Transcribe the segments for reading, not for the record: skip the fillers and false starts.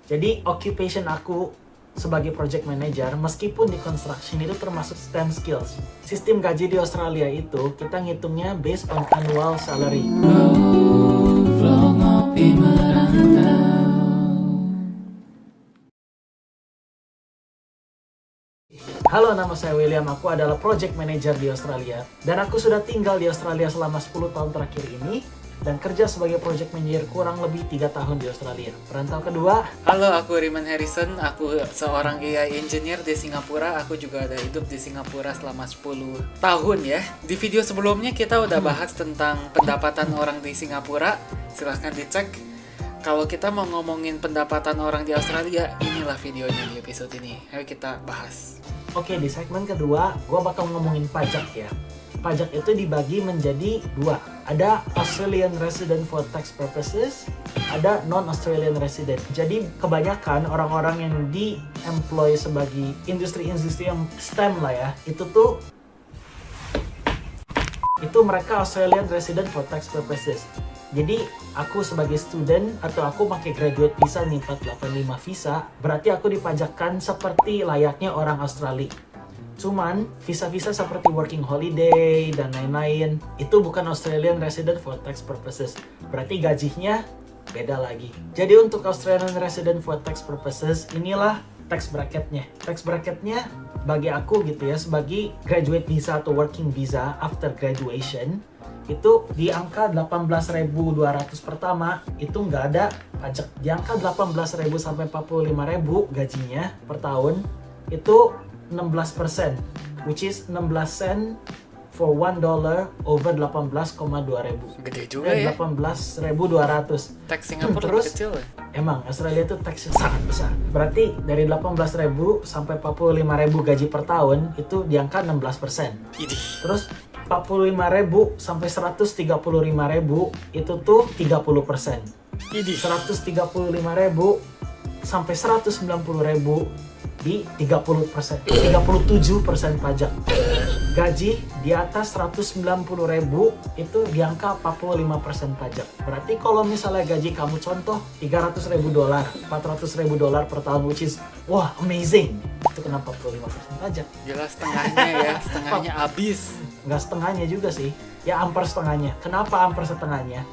Jadi occupation aku sebagai project manager, meskipun di construction itu termasuk STEM skills. Sistem gaji di Australia itu kita ngitungnya based on annual salary. Halo, nama saya William, aku adalah project manager di Australia. Dan aku sudah tinggal di Australia selama 10 tahun terakhir ini dan kerja sebagai project manager kurang lebih 3 tahun di Australia. Perantau kedua. Halo, aku Riman Harrison. Aku seorang AI engineer di Singapura. Aku juga ada hidup di Singapura selama 10 tahun ya. Di video sebelumnya kita udah bahas tentang pendapatan orang di Singapura. Silahkan dicek. Kalau kita mau ngomongin pendapatan orang di Australia, inilah videonya di episode ini. Ayo kita bahas. Oke, di segmen kedua, gue bakal ngomongin pajak ya. Pajak itu dibagi menjadi dua. Ada Australian resident for tax purposes, ada non-Australian resident. Jadi kebanyakan orang-orang yang di-employ sebagai industri-industri yang STEM lah ya, itu mereka Australian resident for tax purposes. Jadi aku sebagai student atau aku pakai graduate visa nih 485 visa, berarti aku dipajakkan seperti layaknya orang Australia. Cuman visa-visa seperti working holiday dan lain-lain itu bukan Australian resident for tax purposes. Berarti gajinya beda lagi. Jadi untuk Australian resident for tax purposes inilah tax bracketnya. Tax bracketnya bagi aku gitu ya, sebagai graduate visa atau working visa after graduation, itu di angka 18.200 pertama itu nggak ada pajak. Di angka 18.000 sampai 45.000 gajinya per tahun itu 16%, which is 16 sen for $1 over 18,2 ribu. Gede juga ya. 18.200. Tax Singapura Terus, kecil ya. Emang Australia itu taxnya sangat besar. Berarti dari 18.000 sampai 45.000 gaji per tahun itu di angka 16%. Idih. Terus 45.000 sampai 135.000 itu tuh 30%. Idih. 135.000 sampai 190.000 di 30%, 37% pajak. Gaji di atas 190.000 itu di angka 45% pajak. Berarti kalau misalnya gaji kamu contoh $300.000, $400.000 per tahun, which is wah amazing. Itu kenapa 45% pajak? Jelas setengahnya ya, setengahnya habis. Nggak setengahnya juga sih, ya hampir setengahnya. Kenapa hampir setengahnya?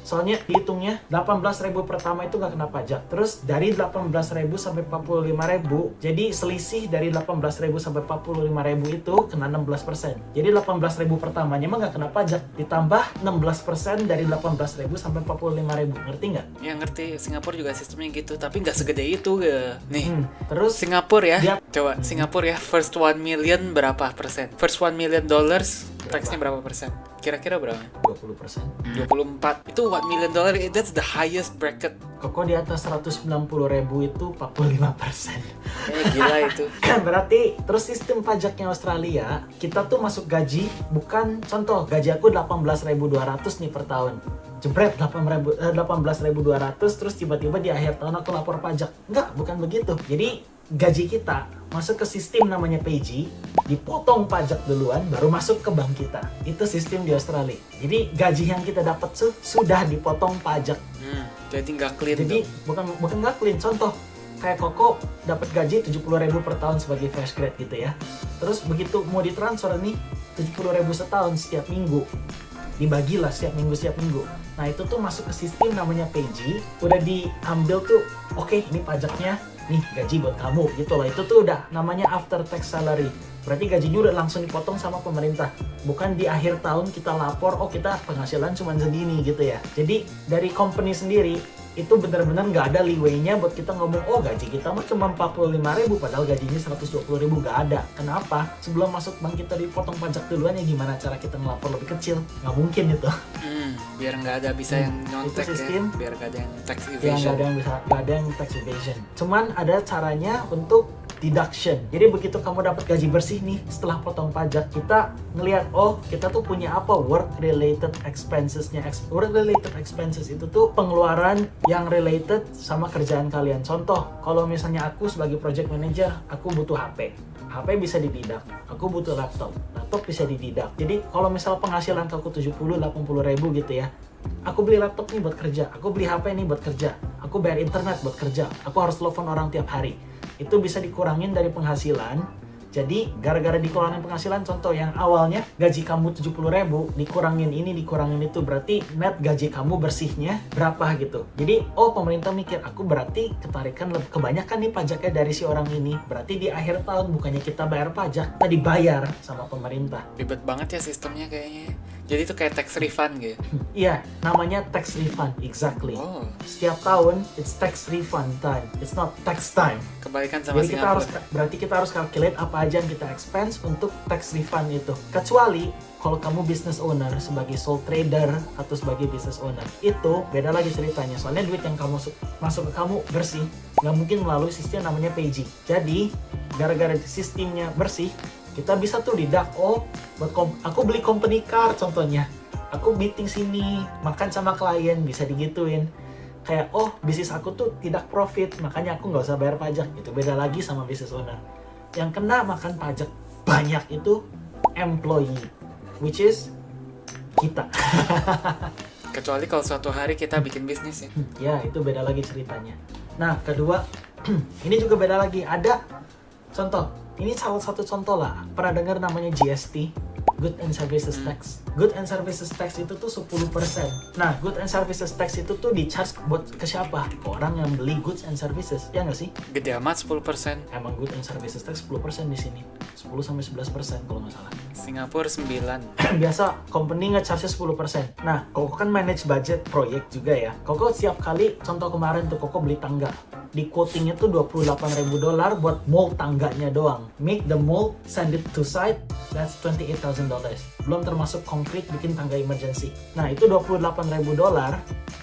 Soalnya dihitungnya 18.000 pertama itu nggak kena pajak. Terus dari 18.000 sampai 45.000, jadi selisih dari 18.000 sampai 45.000 itu kena 16%. Jadi 18.000 pertamanya mah nggak kena pajak, ditambah 16% dari 18.000 sampai 45.000. Ngerti nggak? Ya ngerti, Singapura juga sistemnya gitu, tapi nggak segede itu ya. Nih, Terus Singapura ya, coba Singapura ya, first 1 million berapa persen? First $1 million, taxnya berapa persen? Kira-kira berapa? 20%. 24. Itu $1 million, that's the highest bracket. Kok di atas 190.000 itu 45%. Kayaknya gila itu. Berarti terus sistem pajaknya Australia, kita tuh masuk gaji, bukan contoh gaji aku 18.200 nih per tahun. Jebret 18.200, terus tiba-tiba di akhir tahun aku lapor pajak. Enggak, bukan begitu. Jadi gaji kita masuk ke sistem namanya PAYG, dipotong pajak duluan, baru masuk ke bank kita. Itu sistem di Australia. Jadi gaji yang kita dapat sudah dipotong pajak. Jadi nggak clean. Jadi bukan nggak clean. Contoh kayak Koko dapat gaji 70.000 per tahun sebagai fresh grad gitu ya. Terus begitu mau ditransfer nih 70.000 setahun setiap minggu, dibagilah setiap minggu. Nah itu tuh masuk ke sistem namanya PAYG, udah diambil tuh, oke, ini pajaknya, nih gaji buat kamu gitu loh. Itu tuh udah namanya after tax salary. Berarti gajinya udah langsung dipotong sama pemerintah. Bukan di akhir tahun kita lapor, oh kita penghasilan cuma segini gitu ya. Jadi dari company sendiri itu benar-benar nggak ada leeway-nya buat kita ngomong, oh gaji kita mah cuma 45.000 padahal gajinya 120.000, nggak ada. Kenapa? Sebelum masuk bank kita dipotong pajak duluan, ya gimana cara kita ngelapor lebih kecil? Nggak mungkin itu. Biar nggak ada bisa yang non-tax ya, biar nggak ada yang tax evasion. Nggak ada yang tax evasion. Cuman ada caranya untuk deduction. Jadi begitu kamu dapat gaji bersih nih setelah potong pajak, kita ngelihat, oh kita tuh punya apa, work related expensesnya. Work related expenses itu tuh pengeluaran yang related sama kerjaan kalian. Contoh, kalau misalnya aku sebagai project manager, aku butuh HP. HP bisa dididak. Aku butuh laptop bisa dididak. Jadi kalau misal penghasilan aku 70-80 ribu gitu ya, aku beli laptop nih buat kerja, aku beli HP nih buat kerja, aku bayar internet buat kerja, aku harus telepon orang tiap hari. Itu bisa dikurangin dari penghasilan. Jadi gara-gara dikurangin penghasilan, contoh yang awalnya gaji kamu 70.000, dikurangin ini, dikurangin itu, berarti net gaji kamu bersihnya berapa gitu. Jadi pemerintah mikir, aku berarti ketarikan kebanyakan nih pajaknya dari si orang ini. Berarti di akhir tahun bukannya kita bayar pajak, kita dibayar sama pemerintah. Ribet banget ya sistemnya kayaknya. Jadi itu kayak tax refund gitu. Iya, namanya tax refund, exactly. Oh, Setiap tahun it's tax refund time, it's not tax time. kebalikan sama Jadi Singapura. berarti kita harus calculate apa aja yang kita expense untuk tax refund itu. Kecuali kalau kamu business owner sebagai sole trader atau sebagai business owner, itu beda lagi ceritanya. Soalnya duit yang kamu masuk ke kamu bersih, nggak mungkin melalui sistem namanya PG. Jadi gara-gara sistemnya bersih, kita bisa tuh deduct, aku beli company car contohnya, aku meeting sini, makan sama klien, bisa digituin. Kayak, bisnis aku tuh tidak profit, makanya aku nggak usah bayar pajak. Itu beda lagi sama business owner. Yang kena makan pajak banyak itu employee, which is kita. Kecuali kalau suatu hari kita bikin bisnis ya. Ya, itu beda lagi ceritanya. Nah, kedua, ini juga beda lagi. Ada contoh, ini salah satu contoh lah. Pernah dengar namanya GST? Good and Services Tax. Good and Services Tax itu tuh 10%. Nah, Good and Services Tax itu tuh di-charge buat ke siapa? Ke orang yang beli goods and services, ya nggak sih? Gede amat 10%. Emang Good and Services Tax 10% di sini. 10-11% kalau nggak salah. Singapura 9. Biasa company nge-charge 10%. Nah, Koko kan manage budget proyek juga ya. Koko setiap kali, contoh kemarin tuh Koko beli tangga. Di quotingnya tuh $28.000 buat mold tangganya doang. Make the mold, send it to site, that's $28,000. Belum termasuk konkret bikin tangga emergency. Nah, itu $28.000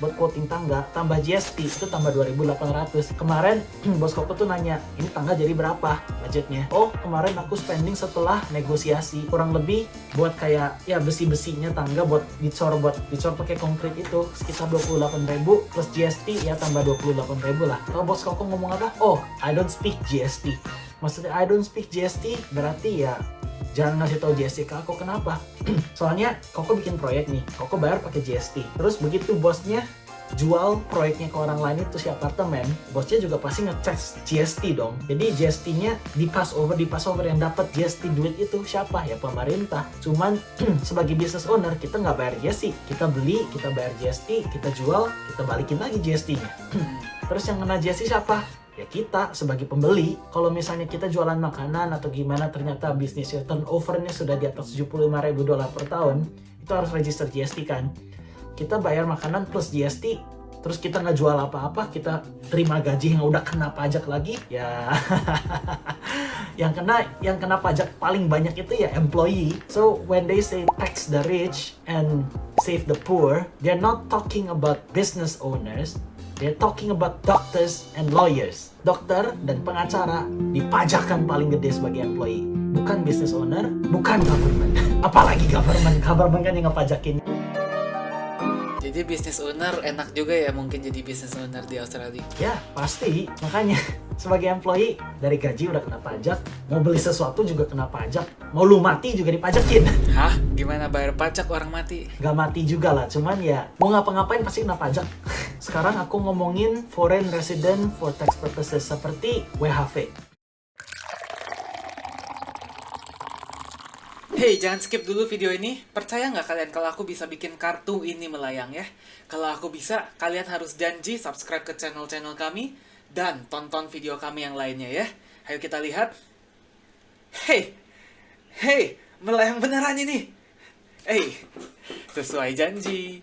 buat quoting tangga, tambah GST, itu tambah 2.800. Kemarin, bos Koko tuh nanya, ini tangga jadi berapa budgetnya? Kemarin aku spending setelah negosiasi, kurang lebih buat kayak, ya besi-besinya tangga buat dicor pakai konkret itu, sekitar 28.000, plus GST, ya tambah 28.000 lah. Kalau bos Koko ngomong apa? I don't speak GST. Maksudnya I don't speak GST, berarti ya jangan ngasih tahu GST ke aku. Kenapa? Soalnya Koko bikin proyek nih, Koko bayar pakai GST. Terus begitu bosnya jual proyeknya ke orang lain itu si apartemen, bosnya juga pasti ngecek GST dong. Jadi GST-nya di pass over yang dapat GST duit itu siapa? Ya pemerintah. Cuman sebagai business owner kita nggak bayar GST. Kita beli, kita bayar GST, kita jual, kita balikin lagi GST-nya. Terus yang kena GST siapa? Ya kita sebagai pembeli. Kalau misalnya kita jualan makanan atau gimana, ternyata bisnisnya turnover-nya sudah di atas $75.000 per tahun, itu harus register GST kan. Kita bayar makanan plus GST, terus kita nggak jual apa-apa, kita terima gaji yang udah kena pajak lagi, ya yang kena pajak paling banyak itu ya employee. So when they say tax the rich and save the poor, they're not talking about business owners. They're talking about doctors and lawyers. Dokter dan pengacara dipajakan paling gede sebagai employee. Bukan business owner, bukan government. Apalagi government kan yang ngepajakin. Jadi business owner enak juga ya mungkin jadi business owner di Australia. Ya, pasti. Makanya sebagai employee dari gaji udah kena pajak, mau beli sesuatu juga kena pajak, mau lu mati juga dipajakin. Hah? Gimana bayar pajak orang mati? Gak mati juga lah, cuman ya mau ngapa-ngapain pasti kena pajak. Sekarang aku ngomongin foreign resident for tax purposes seperti WHV. Hey, jangan skip dulu video ini. Percaya nggak kalian kalau aku bisa bikin kartu ini melayang ya? Kalau aku bisa, kalian harus janji subscribe ke channel-channel kami dan tonton video kami yang lainnya ya. Ayo kita lihat. Hey, melayang beneran ini. Sesuai janji.